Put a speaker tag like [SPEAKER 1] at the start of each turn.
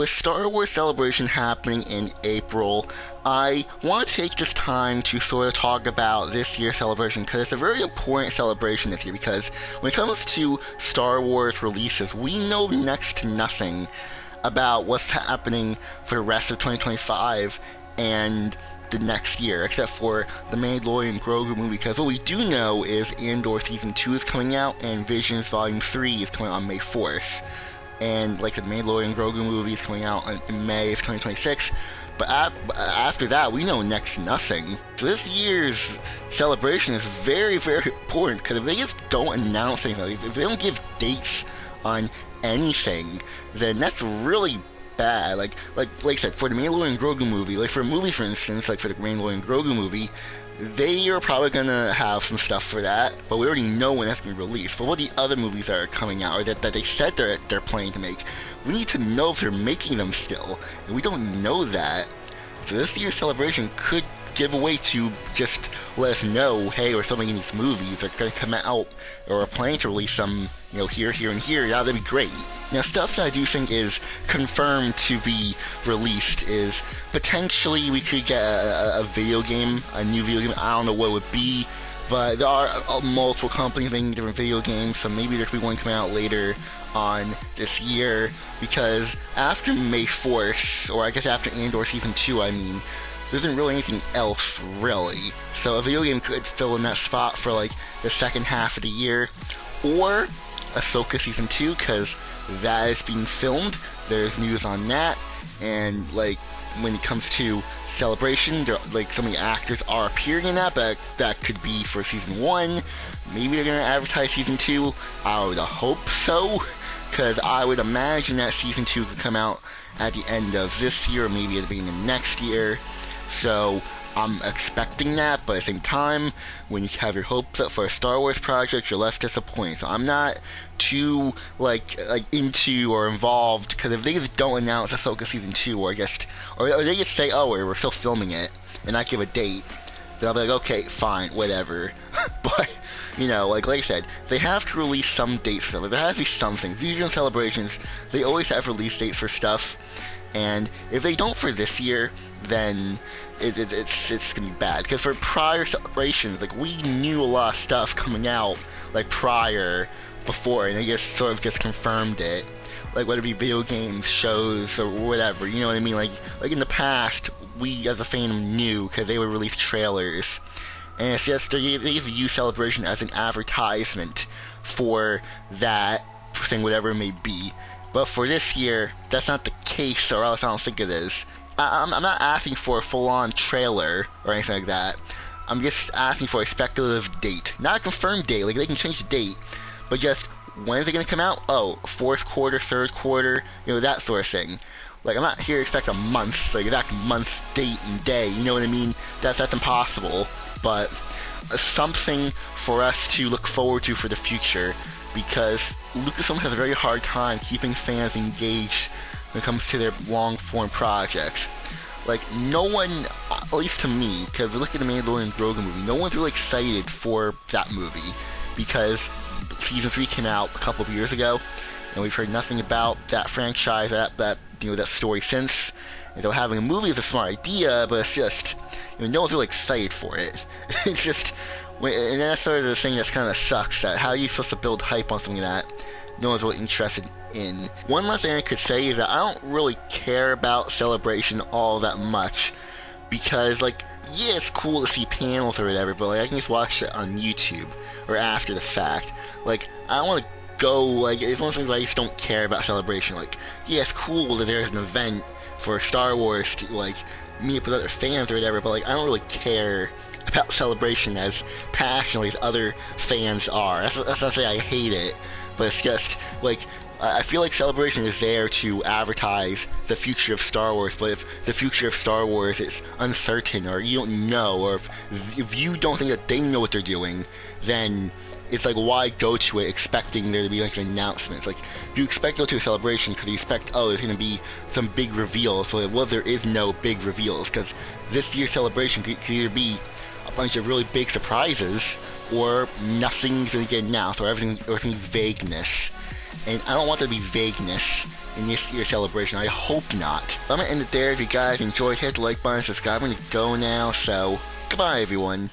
[SPEAKER 1] with Star Wars Celebration happening in April, I want to take this time to sort of talk about this year's celebration because it's a very important celebration this year because when it comes to Star Wars releases, we know next to nothing about what's happening for the rest of 2025 and the next year, except for the Mandalorian Grogu movie, because what we do know is Andor Season 2 is coming out and Visions Volume 3 is coming out on May 4th. And like the Mandalorian Grogu movie is coming out in May of 2026. But after that, we know next to nothing. So this year's celebration is very, very important because if they just don't announce anything, if they don't give dates on anything, then that's really bad. Like I said, for the Mandalorian Grogu movie, like for movies, for instance, like for the Mandalorian Grogu movie, they are probably gonna have some stuff for that, but we already know when that's gonna be released. But what the other movies that are coming out, or that they said they're planning to make, we need to know if they're making them still, and we don't know that. So this year's celebration could give a way to just let us know, hey, we're still making these movies, they're gonna come out, or are planning to release some, here, and here. Yeah, that'd be great. Now, stuff that I do think is confirmed to be released is potentially we could get a video game, a new video game. I don't know what it would be, but there are multiple companies making different video games, so maybe there could be one coming out later on this year, because after May 4th, or I guess after Andor Season 2, I mean, there isn't really anything else, really. So a video game could fill in that spot for, like, the second half of the year, or Ahsoka Season 2, because that is being filmed. There's news on that, and, like, when it comes to Celebration, like, so many actors are appearing in that, but that could be for Season 1. Maybe they're gonna advertise Season 2. I would hope so, because I would imagine that Season 2 could come out at the end of this year, or maybe at the beginning of next year. So I'm expecting that, but at the same time, when you have your hopes up for a Star Wars project, you're left disappointed. So I'm not too like into or involved, because if they just don't announce Ahsoka Season 2, or they just say, oh, we're still filming it, and not give a date, then I'll be like, okay, fine, whatever. But like I said, they have to release some dates for stuff. There has to be some things. Usually in celebrations, they always have release dates for stuff. And if they don't for this year, then it's gonna be bad. Because for prior celebrations, like, we knew a lot of stuff coming out, like, before, and they just confirmed it. Like, whether it be video games, shows, or whatever, you know what I mean? Like in the past, we as a fandom knew, because they would release trailers. And it's just, they just use Celebration as an advertisement for that thing, whatever it may be. But for this year, that's not the case, or else I don't think it is. I'm not asking for a full-on trailer or anything like that. I'm just asking for a speculative date. Not a confirmed date, like, they can change the date, but just, when is it going to come out? Oh, fourth quarter, third quarter, that sort of thing. Like, I'm not here to expect a month, like, exact month, date, and day, you know what I mean? That's impossible, but something for us to look forward to for the future, because Lucasfilm has a very hard time keeping fans engaged when it comes to their long-form projects. Like, no one, at least to me, because we look at the Mandalorian Grogu movie, no one's really excited for that movie, because Season 3 came out a couple of years ago, and we've heard nothing about that franchise, that story since. And so having a movie is a smart idea, but it's just, no one's really excited for it. It's just, and that's sort of the thing that's kind of sucks, that how are you supposed to build hype on something that no one's really interested in. One last thing I could say is that I don't really care about Celebration all that much, because, like, yeah, it's cool to see panels or whatever, but, like, I can just watch it on YouTube, or after the fact. Like, I don't want to go, like, it's one of those things I just don't care about Celebration. Like, yeah, it's cool that there's an event for Star Wars to, like, meet up with other fans or whatever, but, like, I don't really care about Celebration as passionately as other fans are. That's not to say I hate it, but it's just, like, I feel like Celebration is there to advertise the future of Star Wars, but if the future of Star Wars is uncertain, or you don't know, or if you don't think that they know what they're doing, then it's like, why go to it expecting there to be, like, an announcement? It's like, you expect to go to a Celebration because you expect, oh, there's going to be some big reveals. So, well, there is no big reveals, because this year's Celebration could either be a bunch of really big surprises, or nothing's going to get announced, or everything vagueness. and I don't want there to be vagueness in this year's celebration. I hope not. But I'm going to end it there. If you guys enjoyed, hit the like button, subscribe. I'm going to go now, so goodbye, everyone.